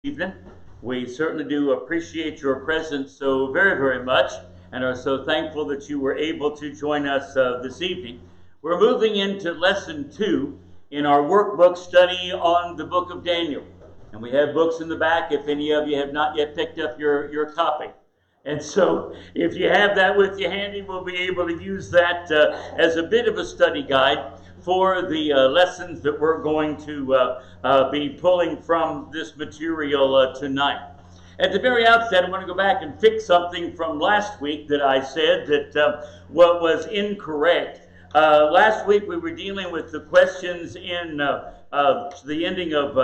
Evening. We certainly do appreciate your presence so very, very much and are so thankful that you were able to join us this evening. We're moving into lesson 2 in our workbook study on the book of Daniel. And we have books in the back if any of you have not yet picked up your copy. And so if you have that with you handy, we'll be able to use that as a bit of a study guide for the lessons that we're going to be pulling from this material tonight. At the very outset, I want to go back and fix something from last week that I said that what was incorrect. Last week we were dealing with the questions in the ending of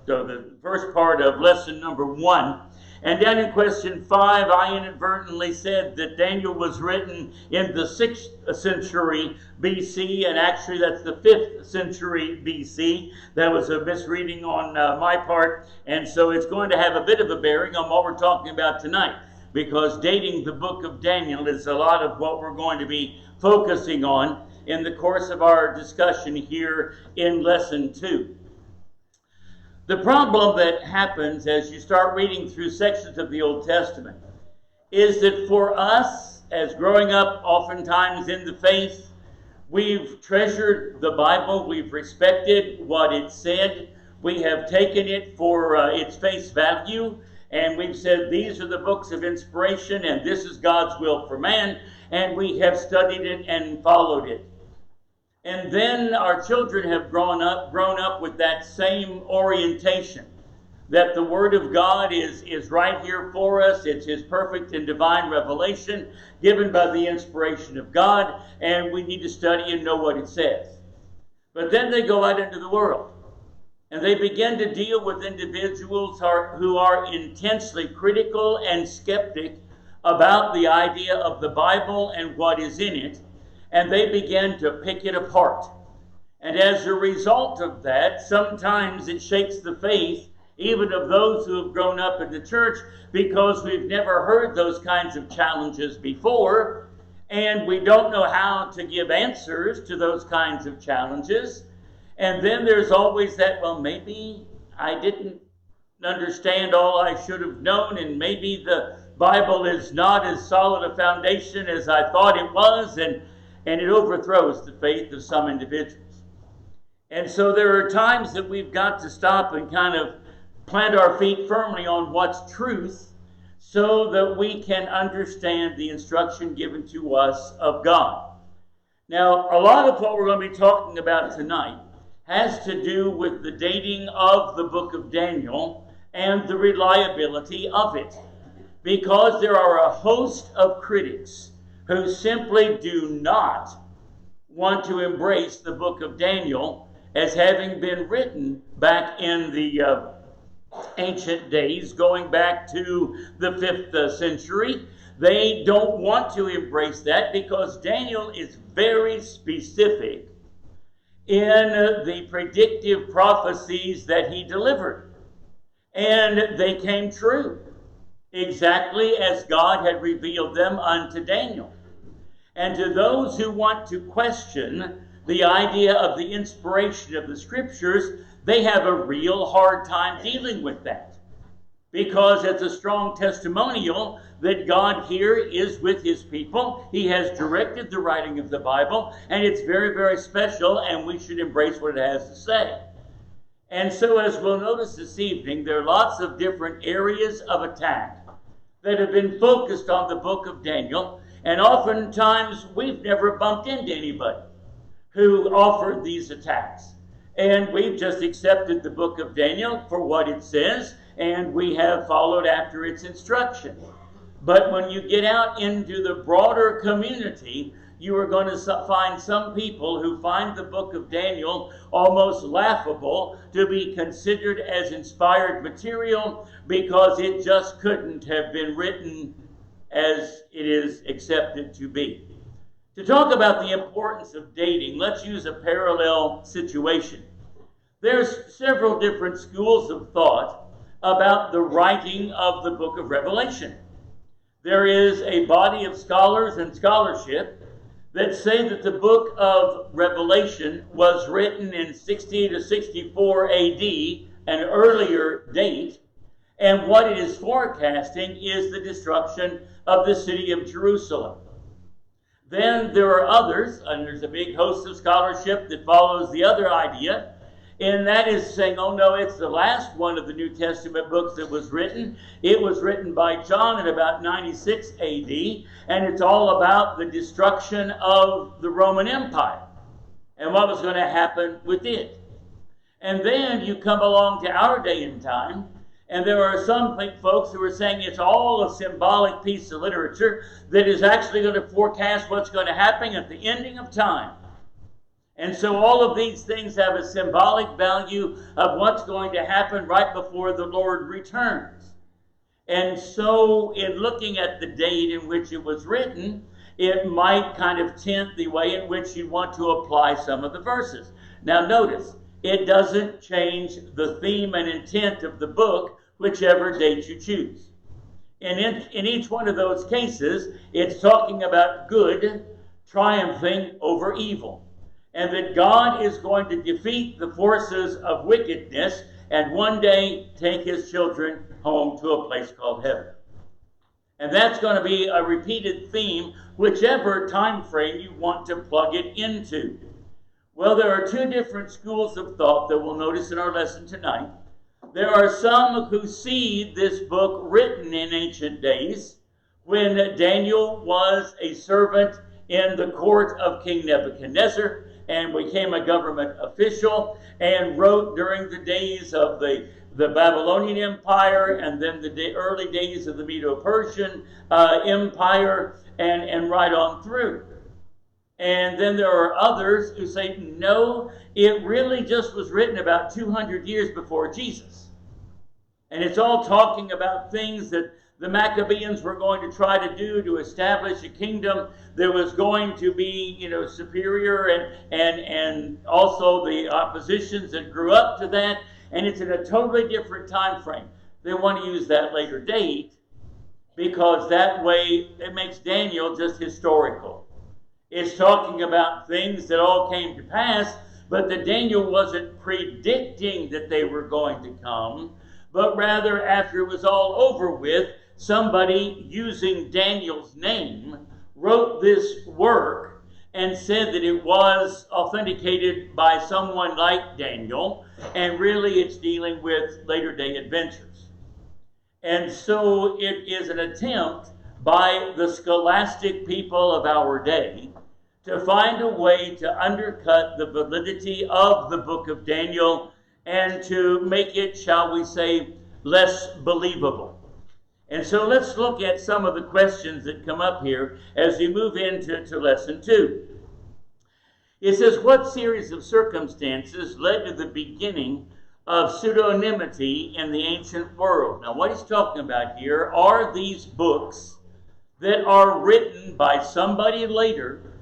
the first part of lesson number 1. And down in question 5, I inadvertently said that Daniel was written in the 6th century BC, and actually that's the 5th century BC. That was a misreading on my part, and so it's going to have a bit of a bearing on what we're talking about tonight, because dating the book of Daniel is a lot of what we're going to be focusing on in the course of our discussion here in lesson 2. The problem that happens as you start reading through sections of the Old Testament is that for us, as growing up oftentimes in the faith, we've treasured the Bible, we've respected what it said, we have taken it for its face value, and we've said these are the books of inspiration and this is God's will for man, and we have studied it and followed it. And then our children have grown up with that same orientation, that the Word of God is right here for us. It's His perfect and divine revelation given by the inspiration of God, and we need to study and know what it says. But then they go out into the world, and they begin to deal with individuals who are intensely critical and skeptic about the idea of the Bible and what is in it. And they begin to pick it apart. And as a result of that, sometimes it shakes the faith even of those who have grown up in the church, because we've never heard those kinds of challenges before, and we don't know how to give answers to those kinds of challenges. And then there's always that, well, maybe I didn't understand all I should have known, and maybe the Bible is not as solid a foundation as I thought it was, and it overthrows the faith of some individuals. And so there are times that we've got to stop and kind of plant our feet firmly on what's truth so that we can understand the instruction given to us of God. Now, a lot of what we're going to be talking about tonight has to do with the dating of the book of Daniel and the reliability of it, because there are a host of critics who simply do not want to embrace the book of Daniel as having been written back in the ancient days, going back to the 5th century. They don't want to embrace that because Daniel is very specific in the predictive prophecies that he delivered. And they came true, exactly as God had revealed them unto Daniel. And to those who want to question the idea of the inspiration of the Scriptures, they have a real hard time dealing with that, because it's a strong testimonial that God here is with His people. He has directed the writing of the Bible, and it's very, very special, and we should embrace what it has to say. And so, as we'll notice this evening, there are lots of different areas of attack that have been focused on the book of Daniel. And oftentimes, we've never bumped into anybody who offered these attacks. And we've just accepted the book of Daniel for what it says, and we have followed after its instruction. But when you get out into the broader community, you are going to find some people who find the book of Daniel almost laughable to be considered as inspired material, because it just couldn't have been written as it is accepted to be. To talk about the importance of dating, let's use a parallel situation. There's several different schools of thought about the writing of the book of Revelation. There is a body of scholars and scholarship that say that the book of Revelation was written in 60 to 64 AD an earlier date, and what it is forecasting is the destruction of the city of Jerusalem. Then there are others, and there's a big host of scholarship that follows the other idea, and that is saying, oh no, it's the last one of the New Testament books that was written. It was written by John in about 96 AD, and it's all about the destruction of the Roman Empire and what was going to happen with it. And then you come along to our day and time, and there are some folks who are saying it's all a symbolic piece of literature that is actually going to forecast what's going to happen at the ending of time. And so all of these things have a symbolic value of what's going to happen right before the Lord returns. And so in looking at the date in which it was written, it might kind of tint the way in which you want to apply some of the verses. Now notice, it doesn't change the theme and intent of the book, whichever date you choose. And in each one of those cases, it's talking about good triumphing over evil, and that God is going to defeat the forces of wickedness and one day take his children home to a place called heaven. And that's going to be a repeated theme, whichever time frame you want to plug it into. Well, there are two different schools of thought that we'll notice in our lesson tonight. There are some who see this book written in ancient days when Daniel was a servant in the court of King Nebuchadnezzar and became a government official and wrote during the days of the Babylonian Empire and then the early days of the Medo-Persian Empire and right on through. And then there are others who say, no, it really just was written about 200 years before Jesus. And it's all talking about things that the Maccabees were going to try to do to establish a kingdom that was going to be, superior, and also the oppositions that grew up to that. And it's in a totally different time frame. They want to use that later date because that way it makes Daniel just historical. It's talking about things that all came to pass, but that Daniel wasn't predicting that they were going to come, but rather after it was all over with, somebody using Daniel's name wrote this work and said that it was authenticated by someone like Daniel, and really it's dealing with later day adventures. And so it is an attempt by the scholastic people of our day to find a way to undercut the validity of the book of Daniel and to make it, shall we say, less believable. And so let's look at some of the questions that come up here as we move into lesson 2. It says, what series of circumstances led to the beginning of pseudonymity in the ancient world? Now, what he's talking about here are these books that are written by somebody later,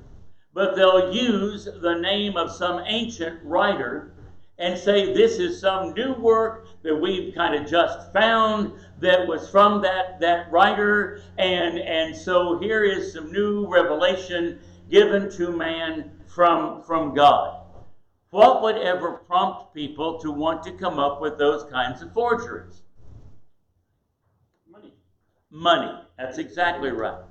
but they'll use the name of some ancient writer and say this is some new work that we've kind of just found that was from that writer, and so here is some new revelation given to man from God. What would ever prompt people to want to come up with those kinds of forgeries? Money. That's exactly right.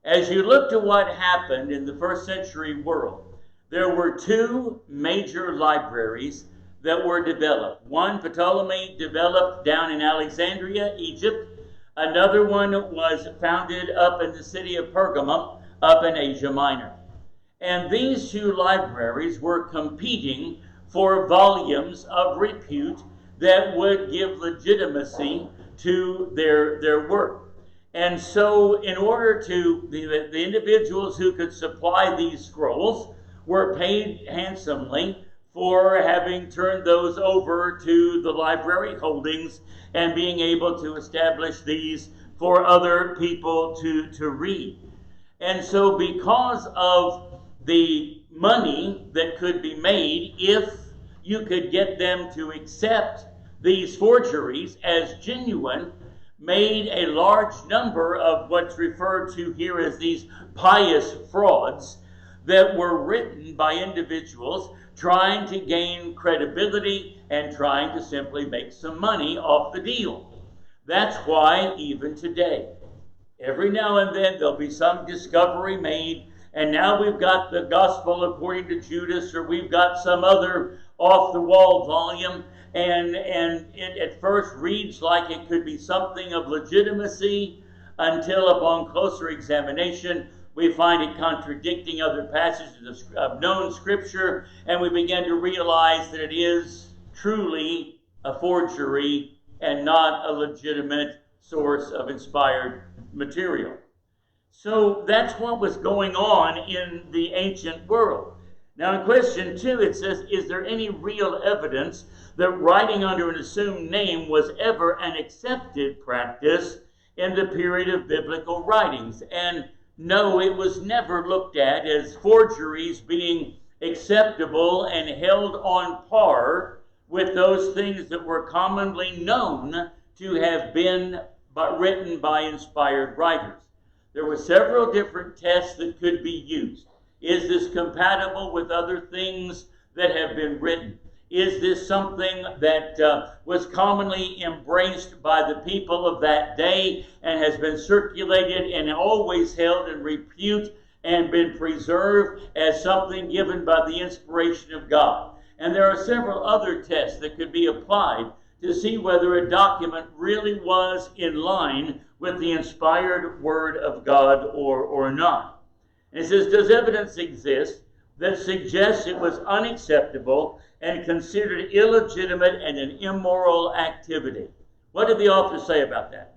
As you look to what happened in the first century world, there were two major libraries that were developed. One Ptolemy developed down in Alexandria, Egypt. Another one was founded up in the city of Pergamum, up in Asia Minor. And these two libraries were competing for volumes of repute that would give legitimacy to their work. And so in order to, the individuals who could supply these scrolls were paid handsomely for having turned those over to the library holdings and being able to establish these for other people to read. And so because of the money that could be made if you could get them to accept these forgeries as genuine, made a large number of what's referred to here as these pious frauds that were written by individuals trying to gain credibility and trying to simply make some money off the deal. That's why even today, every now and then there'll be some discovery made, and now we've got the Gospel according to Judas, or we've got some other off-the-wall volume, and it at first reads like it could be something of legitimacy, until upon closer examination we find it contradicting other passages of known Scripture, and we begin to realize that it is truly a forgery and not a legitimate source of inspired material. So that's what was going on in the ancient world. Now in question 2, it says, is there any real evidence that writing under an assumed name was ever an accepted practice in the period of biblical writings? And no, it was never looked at as forgeries being acceptable and held on par with those things that were commonly known to have been written by inspired writers. There were several different tests that could be used. Is this compatible with other things that have been written? Is this something that was commonly embraced by the people of that day and has been circulated and always held in repute and been preserved as something given by the inspiration of God? And there are several other tests that could be applied to see whether a document really was in line with the inspired Word of God or not. And it says, does evidence exist that suggests it was unacceptable and considered illegitimate and an immoral activity? What did the author say about that?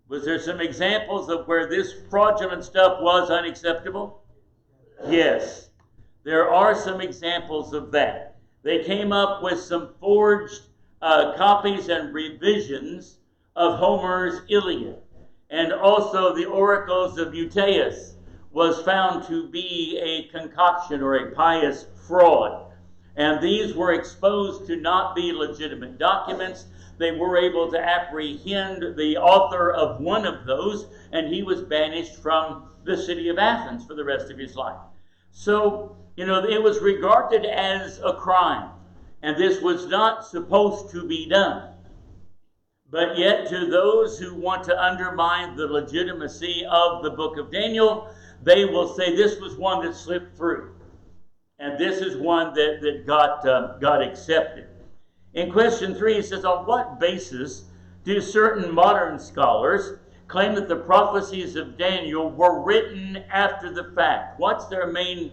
Was there some examples of where this fraudulent stuff was unacceptable? Yes, there are some examples of that. They came up with some forged copies and revisions of Homer's Iliad, and also the oracles of Eutychus was found to be a concoction or a pious fraud. And these were exposed to not be legitimate documents. They were able to apprehend the author of one of those, and he was banished from the city of Athens for the rest of his life. So, it was regarded as a crime, and this was not supposed to be done. But yet, to those who want to undermine the legitimacy of the book of Daniel, they will say this was one that slipped through. And this is one that got accepted. In question 3, it says, on what basis do certain modern scholars claim that the prophecies of Daniel were written after the fact? What's their main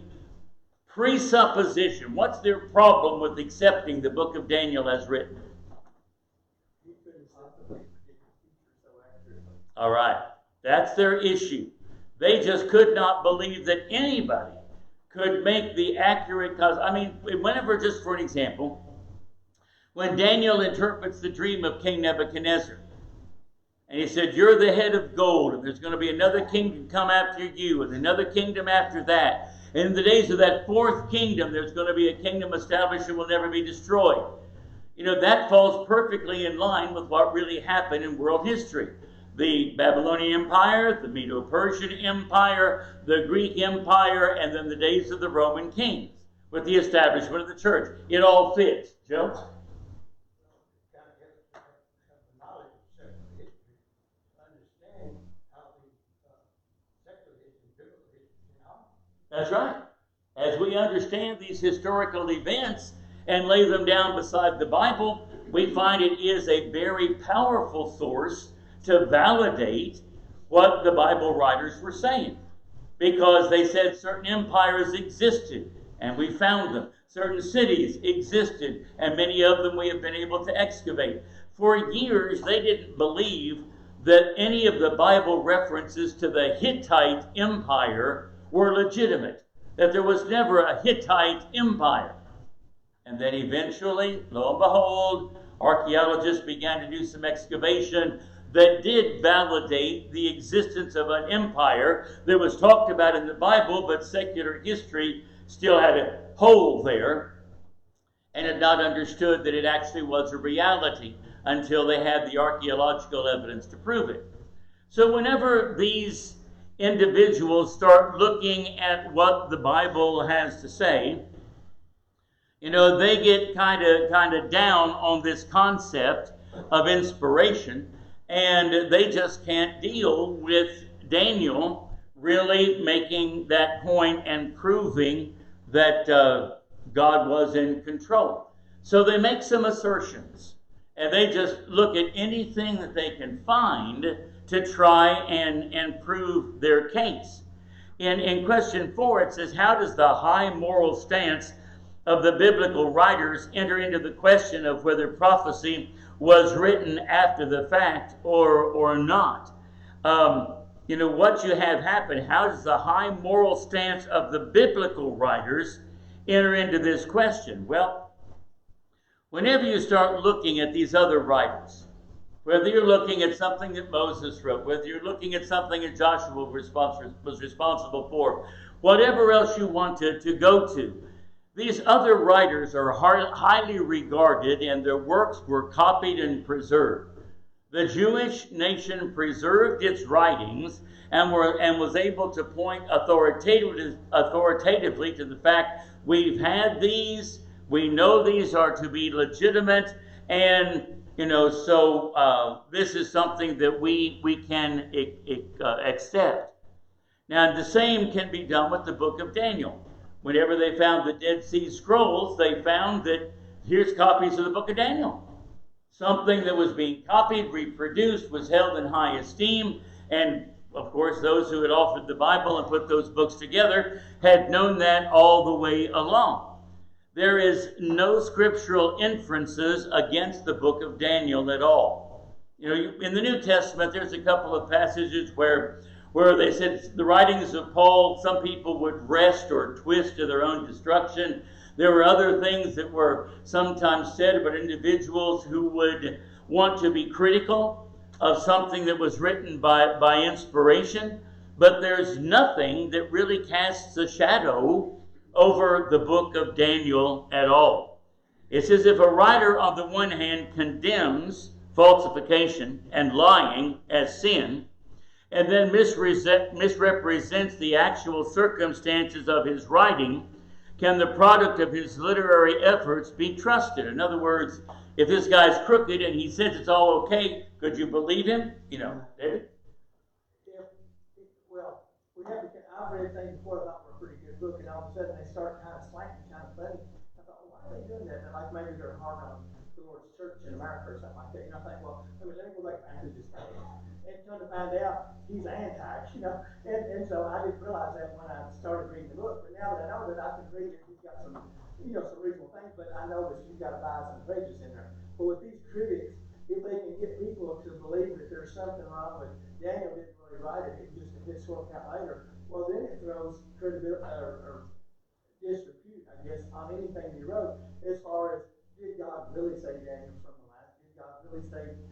presupposition? What's their problem with accepting the book of Daniel as written? All right, that's their issue. They just could not believe that anybody could make the accurate, whenever, just for an example, when Daniel interprets the dream of King Nebuchadnezzar, and he said, you're the head of gold, and there's going to be another kingdom come after you, and another kingdom after that. And in the days of that fourth kingdom, there's going to be a kingdom established and will never be destroyed. That falls perfectly in line with what really happened in world history. The Babylonian Empire, the Medo-Persian Empire, the Greek Empire, and then the days of the Roman kings with the establishment of the church. It all fits. Joe? That's right. As we understand these historical events and lay them down beside the Bible, we find it is a very powerful source to validate what the Bible writers were saying. Because they said certain empires existed, and we found them. Certain cities existed, and many of them we have been able to excavate. For years, they didn't believe that any of the Bible references to the Hittite Empire were legitimate, that there was never a Hittite empire. And then eventually, lo and behold, archaeologists began to do some excavation that did validate the existence of an empire that was talked about in the Bible, but secular history still had a hole there and had not understood that it actually was a reality until they had the archaeological evidence to prove it. So whenever these individuals start looking at what the Bible has to say, They get kind of down on this concept of inspiration, and they just can't deal with Daniel really making that point and proving that God was in control. So they make some assertions, and they just look at anything that they can find to try and prove their case. In question 4, it says, how does the high moral stance of the biblical writers enter into the question of whether prophecy was written after the fact or not? What you have happen, how does the high moral stance of the biblical writers enter into this question? Well, whenever you start looking at these other writers, whether you're looking at something that Moses wrote, whether you're looking at something that Joshua was responsible for, whatever else you want to go to, these other writers are highly regarded, and their works were copied and preserved. The Jewish nation preserved its writings and was able to point authoritatively to the fact, we've had these, we know these are to be legitimate, and so this is something that we can accept. Now, the same can be done with the book of Daniel. Whenever they found the Dead Sea Scrolls, they found that here's copies of the book of Daniel. Something that was being copied, reproduced, was held in high esteem, and of course those who had authored the Bible and put those books together had known that all the way along. There is no scriptural inferences against the book of Daniel at all. In the New Testament, there's a couple of passages where they said the writings of Paul, some people would wrest or twist to their own destruction. There were other things that were sometimes said about individuals who would want to be critical of something that was written by inspiration. But there's nothing that really casts a shadow over the book of Daniel at all. It says, if a writer on the one hand condemns falsification and lying as sin, and then misrepresents the actual circumstances of his writing, can the product of his literary efforts be trusted? In other words, if this guy's crooked and he says it's all okay, could you believe him? David? Well, I've read things before that were a pretty good book, and all of a sudden they start kind of slanting, kind of funny. I thought, well, why are they doing that? And like maybe they're hard on the Lord's church in America or something like that. I think, well, let me go back and who this guy is. And come to find out, he's anti, and so I didn't realize that when I started reading the book. But now that I know that, I can read it. He's got some, some reasonable things, but I know that he's got a bias and prejudice in there. But with these critics, if they can get people to believe that there's something wrong with Daniel didn't really write it, it just gets worked out later, well, then it throws credibility or disrepute, I guess, on anything he wrote, as far as, did God really save Daniel from the lion? Did God really save them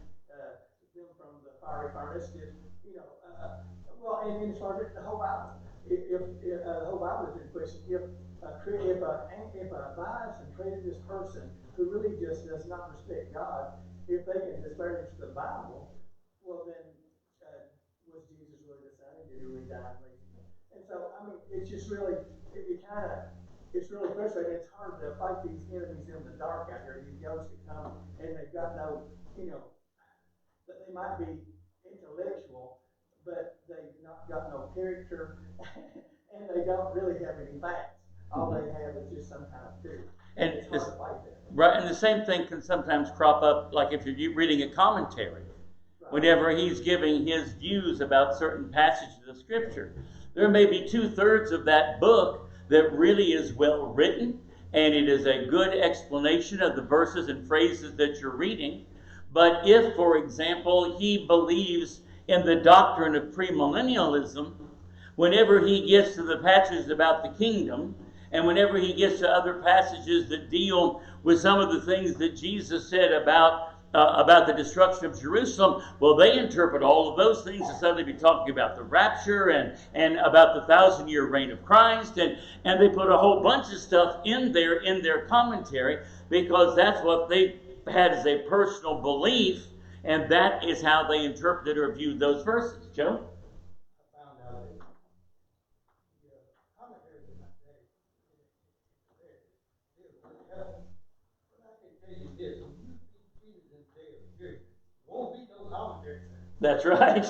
from the fiery furnace? And as far as the whole Bible, if the whole Bible is in question, if a biased and prejudiced person who really just does not respect God, if they can disparage the Bible, well then, was Jesus really the Son? Did he really die? And so, it's just really, it's really frustrating. It's hard to fight these enemies in the dark out here, these ghosts that come, and they've got no, they might be intellectual, but they've not got no character, and they don't really have any facts. All they have is just some kind of theory. And it's hard to fight that. Right, and the same thing can sometimes crop up, like if you're reading a commentary, whenever he's giving his views about certain passages of Scripture. There may be 2/3 of that book that really is well written, and it is a good explanation of the verses and phrases that you're reading. But if, for example, he believes in the doctrine of premillennialism, whenever he gets to the passages about the kingdom, and whenever he gets to other passages that deal with some of the things that Jesus said about the destruction of Jerusalem, well, they interpret all of those things to suddenly be talking about the rapture and about the 1,000-year reign of Christ, and they put a whole bunch of stuff in their commentary, because that's what they had as a personal belief, and that is how they interpreted or viewed those verses. Joe? I found out that the commentaries in that day, it That's right.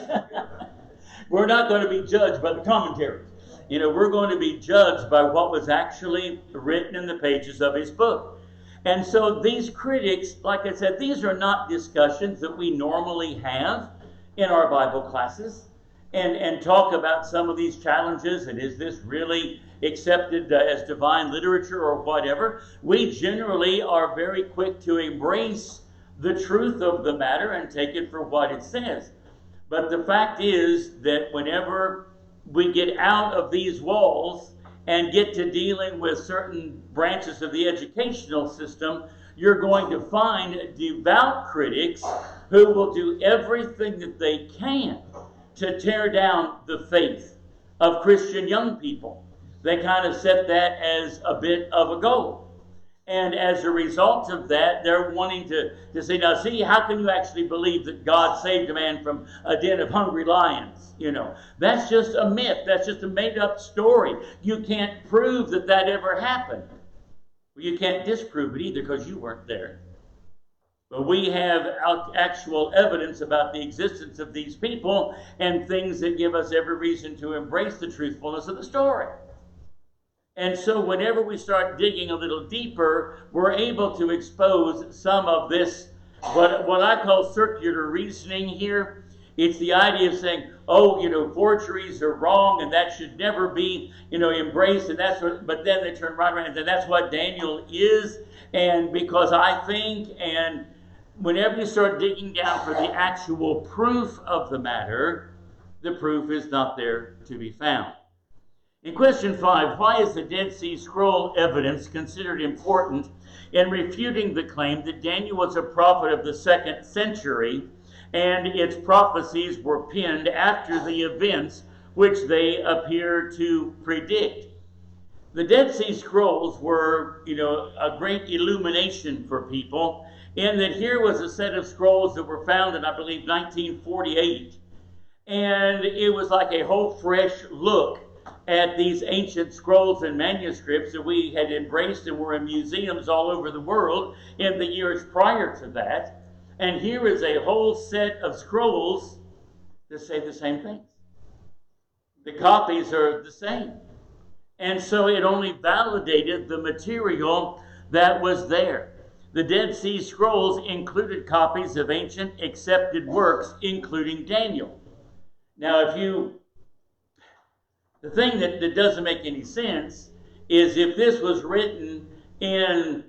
We're not going to be judged by the commentaries. We're going to be judged by what was actually written in the pages of his book. And so these critics, like I said, these are not discussions that we normally have in our Bible classes and talk about some of these challenges and is this really accepted as divine literature or whatever. We generally are very quick to embrace the truth of the matter and take it for what it says. But the fact is that whenever we get out of these walls and get to dealing with certain branches of the educational system, you're going to find devout critics who will do everything that they can to tear down the faith of Christian young people. They kind of set that as a bit of a goal. And as a result of that, they're wanting to say, now see, how can you actually believe that God saved a man from a den of hungry lions? That's just a myth. That's just a made-up story. You can't prove that ever happened. Well, you can't disprove it either because you weren't there. But we have actual evidence about the existence of these people and things that give us every reason to embrace the truthfulness of the story. And so whenever we start digging a little deeper, we're able to expose some of this, what I call circular reasoning here. It's the idea of saying, forgeries are wrong and that should never be, embraced. And but then they turn right around and say, that's what Daniel is. And because I think, and whenever you start digging down for the actual proof of the matter, the proof is not there to be found. In question 5, why is the Dead Sea Scroll evidence considered important in refuting the claim that Daniel was a prophet of the 2nd century and its prophecies were penned after the events which they appear to predict? The Dead Sea Scrolls were, a great illumination for people in that here was a set of scrolls that were found in, I believe, 1948. And it was like a whole fresh look at these ancient scrolls and manuscripts that we had embraced and were in museums all over the world in the years prior to that. And here is a whole set of scrolls that say the same things. The copies are the same. And so it only validated the material that was there. The Dead Sea Scrolls included copies of ancient accepted works, including Daniel. Now, the thing that doesn't make any sense is if this was written in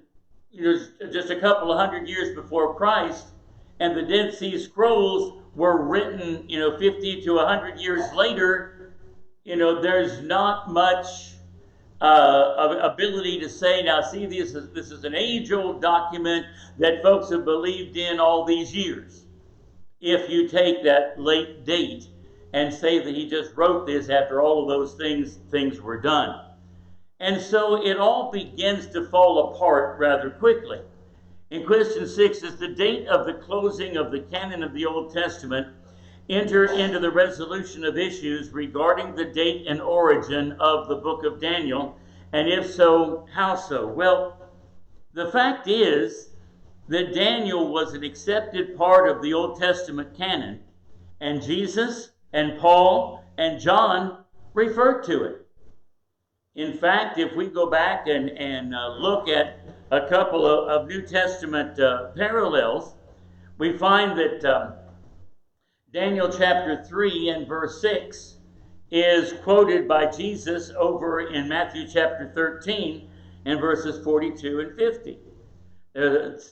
just a couple of hundred years before Christ, and the Dead Sea Scrolls were written 50 to 100 years later, there's not much ability to say, now see, this is an age-old document that folks have believed in all these years. If you take that late date and say that he just wrote this after all of those things were done. And so it all begins to fall apart rather quickly. In question 6, is the date of the closing of the canon of the Old Testament enter into the resolution of issues regarding the date and origin of the book of Daniel? And if so, how so? Well, the fact is that Daniel was an accepted part of the Old Testament canon, and Jesus and Paul and John referred to it. In fact, if we go back and look at a couple of New Testament parallels, we find that Daniel chapter 3 and verse 6 is quoted by Jesus over in Matthew chapter 13 and verses 42 and 50.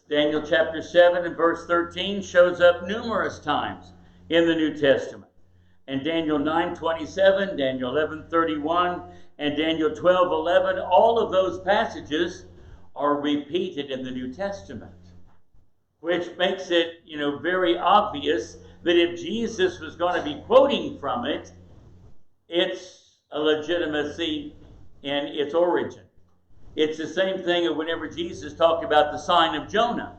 Daniel chapter 7 and verse 13 shows up numerous times in the New Testament. And Daniel 9:27, Daniel 11:31, and Daniel 12:11, all of those passages are repeated in the New Testament, which makes it, very obvious that if Jesus was going to be quoting from it, it's a legitimacy in its origin. It's the same thing of whenever Jesus talked about the sign of Jonah.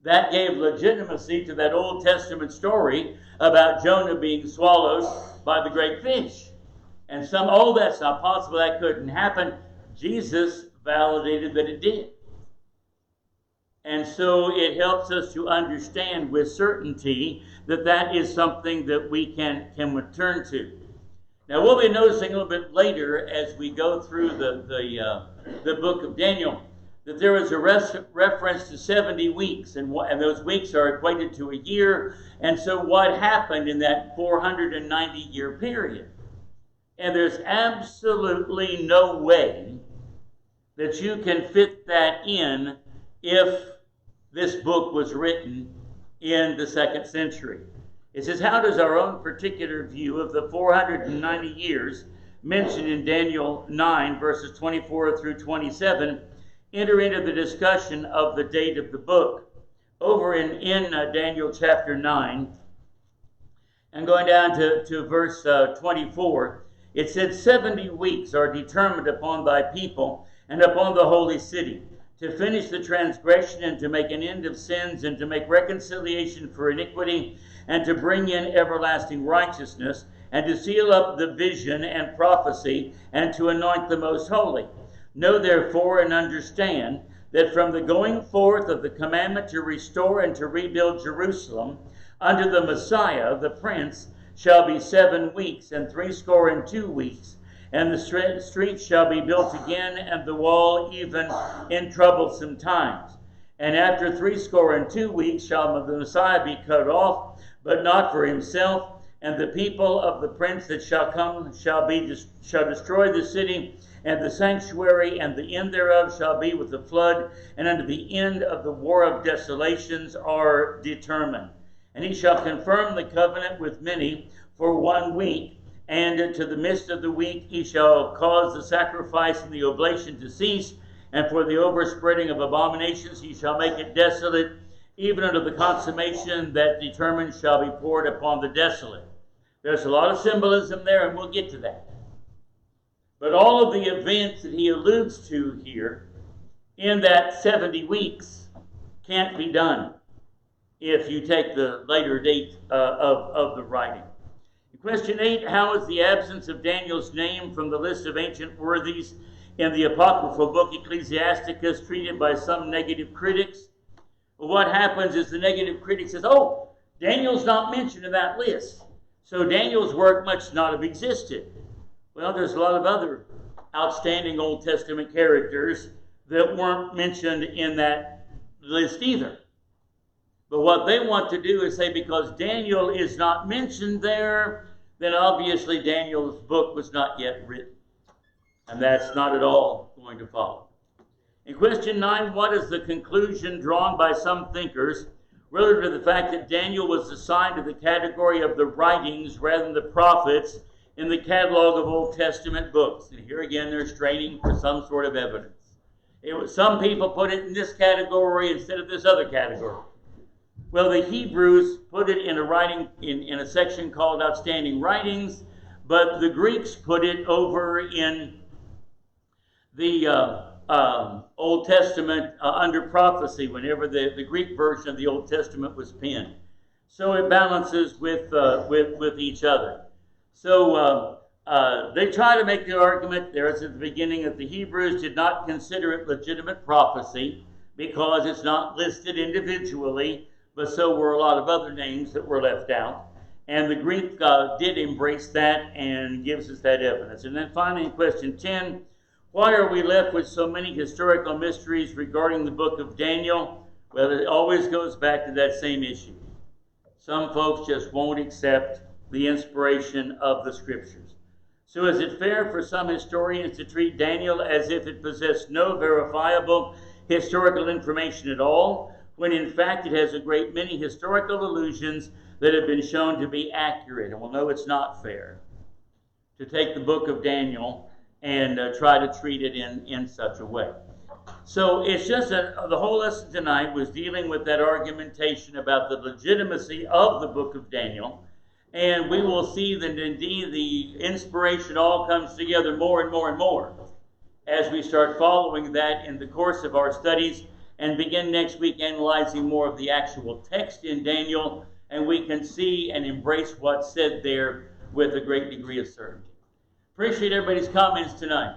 That gave legitimacy to that Old Testament story about Jonah being swallowed by the great fish. And that's not possible, that couldn't happen. Jesus validated that it did. And so it helps us to understand with certainty that that is something that we can return to. Now, we'll be noticing a little bit later as we go through the book of Daniel that there is a reference to 70 weeks, and those weeks are equated to a year. And so what happened in that 490-year period? And there's absolutely no way that you can fit that in if this book was written in the 2nd century. It says, how does our own particular view of the 490 years mentioned in Daniel 9, verses 24 through 27, enter into the discussion of the date of the book? Over in Daniel chapter 9, and going down to verse 24, it said, 70 weeks are determined upon thy people and upon the holy city, to finish the transgression and to make an end of sins and to make reconciliation for iniquity and to bring in everlasting righteousness and to seal up the vision and prophecy and to anoint the most holy. Know therefore and understand that from the going forth of the commandment to restore and to rebuild Jerusalem unto the Messiah, the Prince, shall be 7 weeks and 62 weeks. And the streets shall be built again, and the wall even in troublesome times. And after 62 weeks shall the Messiah be cut off, but not for himself. And the people of the prince that shall come shall destroy the city and the sanctuary, and the end thereof shall be with the flood, and unto the end of the war of desolations are determined. And he shall confirm the covenant with many for 1 week. And to the midst of the week he shall cause the sacrifice and the oblation to cease, and for the overspreading of abominations he shall make it desolate, even unto the consummation that determined shall be poured upon the desolate. There's a lot of symbolism there, and we'll get to that. But all of the events that he alludes to here in that 70 weeks can't be done if you take the later date of the writing. Question 8, how is the absence of Daniel's name from the list of ancient worthies in the apocryphal book Ecclesiasticus treated by some negative critics? Well, what happens is the negative critic says, oh, Daniel's not mentioned in that list, so Daniel's work must not have existed. Well, there's a lot of other outstanding Old Testament characters that weren't mentioned in that list either. But what they want to do is say, because Daniel is not mentioned there, then obviously Daniel's book was not yet written. And that's not at all going to follow. In question 9, what is the conclusion drawn by some thinkers relative to the fact that Daniel was assigned to the category of the writings rather than the prophets in the catalog of Old Testament books? And here again, they're straining for some sort of evidence. Some people put it in this category instead of this other category. Well, the Hebrews put it in a writing in a section called Outstanding Writings, but the Greeks put it over in the Old Testament under prophecy whenever the Greek version of the Old Testament was penned. So it balances with each other. So they try to make the argument there at the beginning that the Hebrews did not consider it legitimate prophecy because it's not listed individually, but so were a lot of other names that were left out. And the Greek did embrace that and gives us that evidence. And then finally in question 10, why are we left with so many historical mysteries regarding the book of Daniel? Well, it always goes back to that same issue. Some folks just won't accept the inspiration of the scriptures. So is it fair for some historians to treat Daniel as if it possessed no verifiable historical information at all, when in fact it has a great many historical allusions that have been shown to be accurate? And we'll know it's not fair to take the book of Daniel and try to treat it in such a way. So it's just that the whole lesson tonight was dealing with that argumentation about the legitimacy of the book of Daniel. And we will see that indeed the inspiration all comes together more and more and more as we start following that in the course of our studies and begin next week analyzing more of the actual text in Daniel, and we can see and embrace what's said there with a great degree of certainty. Appreciate everybody's comments tonight.